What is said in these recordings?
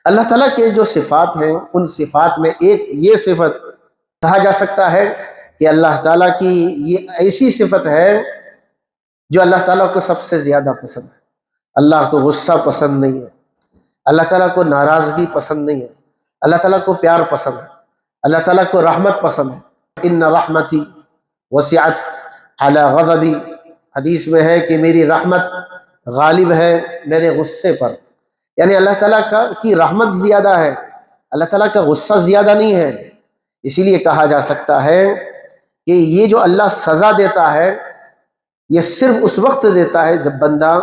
اللہ تعالیٰ کے جو صفات ہیں ان صفات میں ایک یہ صفت کہا جا سکتا ہے کہ اللہ تعالیٰ کی یہ ایسی صفت ہے جو اللہ تعالیٰ کو سب سے زیادہ پسند ہے۔ اللہ کو غصہ پسند نہیں ہے، اللہ تعالیٰ کو ناراضگی پسند نہیں ہے، اللہ تعالیٰ کو پیار پسند ہے، اللہ تعالیٰ کو رحمت پسند ہے۔ ان رحمتی وسعت علی غضبی، حدیث میں ہے کہ میری رحمت غالب ہے میرے غصے پر، یعنی اللہ تعالیٰ کی رحمت زیادہ ہے، اللہ تعالیٰ کا غصہ زیادہ نہیں ہے۔ اسی لیے کہا جا سکتا ہے کہ یہ جو اللہ سزا دیتا ہے یہ صرف اس وقت دیتا ہے جب بندہ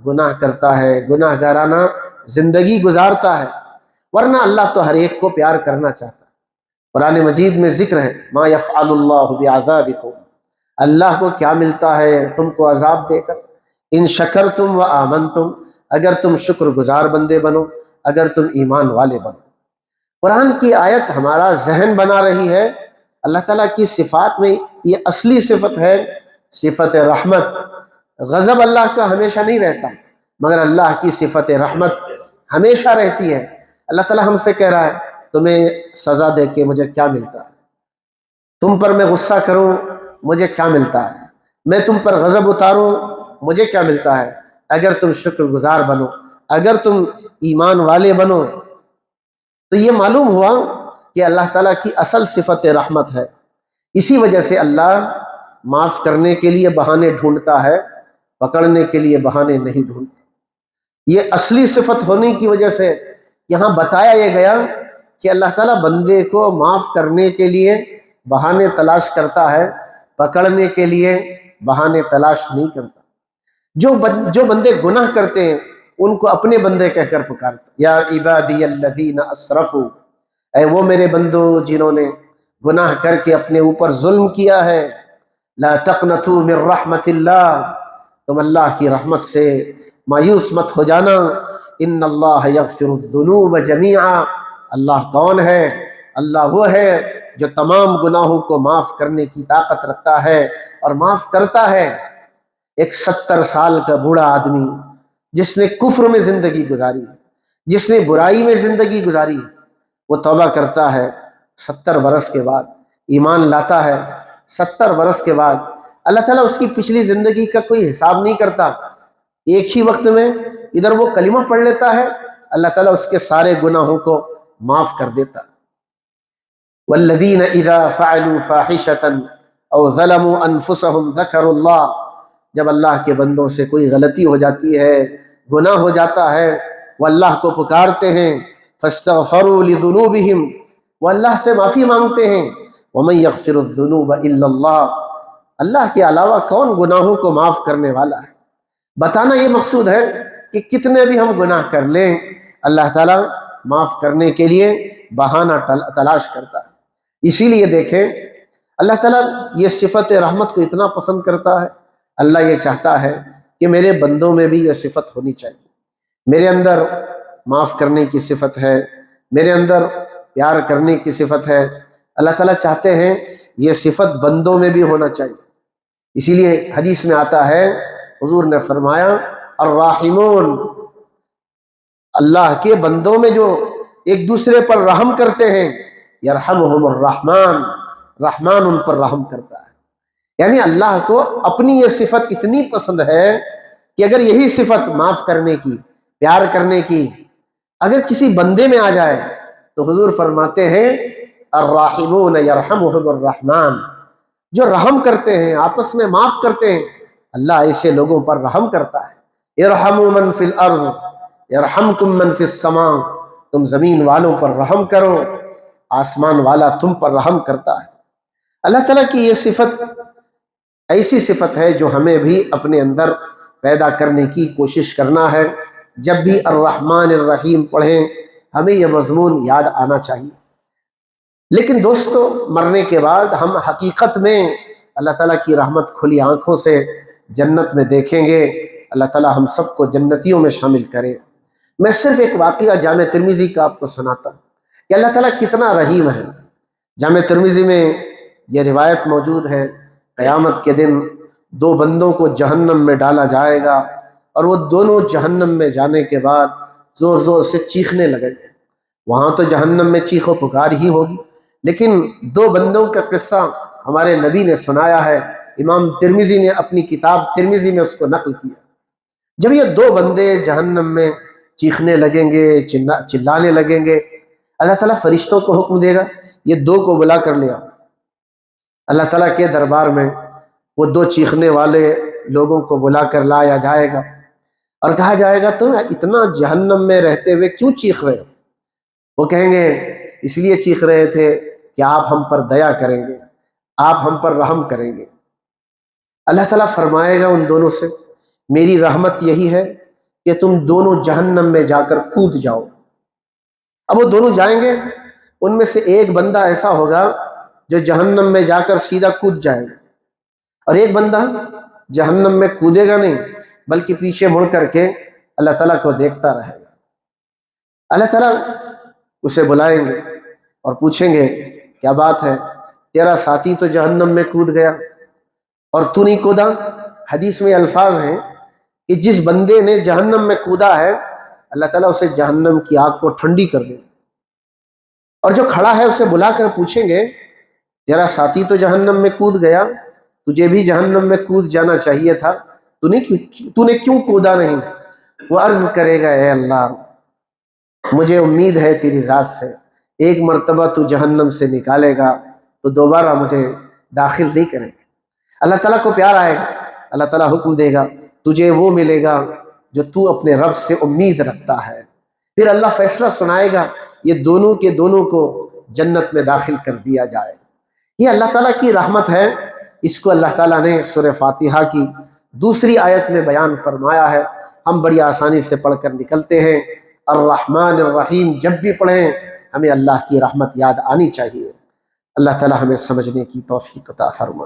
گناہ کرتا ہے، گناہ گارانہ زندگی گزارتا ہے، ورنہ اللہ تو ہر ایک کو پیار کرنا چاہتا ہے۔ قرآن مجید میں ذکر ہے ما یفعل اللہ بعذابکم، اللہ کو کیا ملتا ہے تم کو عذاب دے کر، ان شکرتم و آمنتم، اگر تم شکر گزار بندے بنو، اگر تم ایمان والے بنو۔ قرآن کی آیت ہمارا ذہن بنا رہی ہے اللہ تعالیٰ کی صفات میں یہ اصلی صفت ہے صفت رحمت۔ غضب اللہ کا ہمیشہ نہیں رہتا، مگر اللہ کی صفت رحمت ہمیشہ رہتی ہے۔ اللہ تعالیٰ ہم سے کہہ رہا ہے تمہیں سزا دے کے مجھے کیا ملتا ہے، تم پر میں غصہ کروں مجھے کیا ملتا ہے، میں تم پر غضب اتاروں مجھے کیا ملتا ہے، اگر تم شکر گزار بنو، اگر تم ایمان والے بنو۔ تو یہ معلوم ہوا کہ اللہ تعالیٰ کی اصل صفت رحمت ہے۔ اسی وجہ سے اللہ معاف کرنے کے لیے بہانے ڈھونڈتا ہے، پکڑنے کے لیے بہانے نہیں ڈھونڈتا۔ یہ اصلی صفت ہونے کی وجہ سے یہاں بتایا یہ گیا کہ اللہ تعالیٰ بندے کو معاف کرنے کے لیے بہانے تلاش کرتا ہے، پکڑنے کے لیے بہانے تلاش نہیں کرتا۔ جو بندے گناہ کرتے ہیں ان کو اپنے بندے کہہ کر پکارتا، یا عبادی الذین اسرفوا، اے وہ میرے بندو جنہوں نے گناہ کر کے اپنے اوپر ظلم کیا ہے، لا تقنطوا من رحمت اللہ، تم اللہ کی رحمت سے مایوس مت ہو جانا، ان اللہ یغفر الذنوب جمیعا، اللہ کون ہے؟ اللہ وہ ہے جو تمام گناہوں کو معاف کرنے کی طاقت رکھتا ہے اور معاف کرتا ہے۔ ایک 70 سال کا بوڑھا آدمی جس نے کفر میں زندگی گزاری ہے، جس نے برائی میں زندگی گزاری ہے، وہ توبہ کرتا ہے 70 برس کے بعد، ایمان لاتا ہے 70 برس کے بعد، اللہ تعالیٰ اس کی پچھلی زندگی کا کوئی حساب نہیں کرتا، ایک ہی وقت میں ادھر وہ کلمہ پڑھ لیتا ہے، اللہ تعالیٰ اس کے سارے گناہوں کو معاف کر دیتا ہے۔ والذین اذا فعلوا فاحشۃ او ظلموا انفسهم ذکروا اللہ، جب اللہ کے بندوں سے کوئی غلطی ہو جاتی ہے، گناہ ہو جاتا ہے، وہ اللہ کو پکارتے ہیں، فاستغفروا لذنوبہم، وہ اللہ سے معافی مانگتے ہیں، ومن یغفر الذنوب الا اللہ، اللہ کے علاوہ کون گناہوں کو معاف کرنے والا ہے۔ بتانا یہ مقصود ہے کہ کتنے بھی ہم گناہ کر لیں اللہ تعالیٰ معاف کرنے کے لیے بہانہ تلاش کرتا ہے۔ اسی لیے دیکھیں اللہ تعالیٰ یہ صفت رحمت کو اتنا پسند کرتا ہے، اللہ یہ چاہتا ہے کہ میرے بندوں میں بھی یہ صفت ہونی چاہیے، میرے اندر معاف کرنے کی صفت ہے، میرے اندر پیار کرنے کی صفت ہے، اللہ تعالیٰ چاہتے ہیں یہ صفت بندوں میں بھی ہونا چاہیے۔ اسی لیے حدیث میں آتا ہے حضور نے فرمایا الراحمون، اللہ کے بندوں میں جو ایک دوسرے پر رحم کرتے ہیں، یرحمہم الرحمن، رحمان ان پر رحم کرتا ہے۔ یعنی اللہ کو اپنی یہ صفت اتنی پسند ہے کہ اگر یہی صفت معاف کرنے کی، پیار کرنے کی اگر کسی بندے میں آ جائے تو حضور فرماتے ہیں الراحمون یرحمہم الرحمن، جو رحم کرتے ہیں، آپس میں معاف کرتے ہیں، اللہ ایسے لوگوں پر رحم کرتا ہے۔ ارحموا من فی الارض یرحمکم من فی السماء، تم زمین والوں پر رحم کرو، آسمان والا تم پر رحم کرتا ہے۔ اللہ تعالیٰ کی یہ صفت ایسی صفت ہے جو ہمیں بھی اپنے اندر پیدا کرنے کی کوشش کرنا ہے۔ جب بھی الرحمن الرحیم پڑھیں ہمیں یہ مضمون یاد آنا چاہیے۔ لیکن دوستو، مرنے کے بعد ہم حقیقت میں اللہ تعالیٰ کی رحمت کھلی آنکھوں سے جنت میں دیکھیں گے۔ اللہ تعالیٰ ہم سب کو جنتیوں میں شامل کرے۔ میں صرف ایک واقعہ جامع ترمذی کا آپ کو سناتا ہوں کہ اللہ تعالیٰ کتنا رحیم ہے۔ جامع ترمذی میں یہ روایت موجود ہے، قیامت کے دن 2 بندوں کو جہنم میں ڈالا جائے گا، اور وہ دونوں جہنم میں جانے کے بعد زور زور سے چیخنے لگے، وہاں تو جہنم میں چیخ و پکار ہی ہوگی۔ لیکن دو بندوں کا قصہ ہمارے نبی نے سنایا ہے، امام ترمذی نے اپنی کتاب ترمذی میں اس کو نقل کیا۔ جب یہ دو بندے جہنم میں چیخنے لگیں گے، چلانے لگیں گے، اللہ تعالیٰ فرشتوں کو حکم دے گا یہ دو کو بلا کر لے آؤ۔ اللہ تعالیٰ کے دربار میں وہ دو چیخنے والے لوگوں کو بلا کر لایا جائے گا اور کہا جائے گا تم اتنا جہنم میں رہتے ہوئے کیوں چیخ رہے ہو؟ وہ کہیں گے اس لیے چیخ رہے تھے کہ آپ ہم پر دیا کریں گے، آپ ہم پر رحم کریں گے۔ اللہ تعالیٰ فرمائے گا ان دونوں سے میری رحمت یہی ہے کہ تم دونوں جہنم میں جا کر کود جاؤ۔ اب وہ دونوں جائیں گے، ان میں سے ایک بندہ ایسا ہوگا جو جہنم میں جا کر سیدھا کود جائے گا، اور ایک بندہ جہنم میں کودے گا نہیں بلکہ پیچھے مڑ کر کے اللہ تعالیٰ کو دیکھتا رہے گا۔ اللہ تعالیٰ اسے بلائیں گے اور پوچھیں گے کیا بات ہے، تیرا ساتھی تو جہنم میں کود گیا اور تو نہیں کودا؟ حدیث میں الفاظ ہیں کہ جس بندے نے جہنم میں کودا ہے اللہ تعالیٰ اسے جہنم کی آگ کو ٹھنڈی کر دے گا، اور جو کھڑا ہے اسے بلا کر پوچھیں گے تیرا ساتھی تو جہنم میں کود گیا، تجھے بھی جہنم میں کود جانا چاہیے تھا، تو نے کیوں کودا نہیں؟ وہ عرض کرے گا اے اللہ مجھے امید ہے تیری ذات سے ایک مرتبہ تو جہنم سے نکالے گا تو دوبارہ مجھے داخل نہیں کرے گا۔ اللہ تعالیٰ کو پیار آئے گا، اللہ تعالیٰ حکم دے گا تجھے وہ ملے گا جو تو اپنے رب سے امید رکھتا ہے۔ پھر اللہ فیصلہ سنائے گا یہ دونوں کے دونوں کو جنت میں داخل کر دیا جائے۔ یہ اللہ تعالیٰ کی رحمت ہے، اس کو اللہ تعالیٰ نے سورہ فاتحہ کی دوسری آیت میں بیان فرمایا ہے۔ ہم بڑی آسانی سے پڑھ کر نکلتے ہیں، الرحمن الرحیم جب بھی پڑھیں ہمیں اللہ کی رحمت یاد آنی چاہیے۔ اللہ تعالیٰ ہمیں سمجھنے کی توفیق عطا فرمائے۔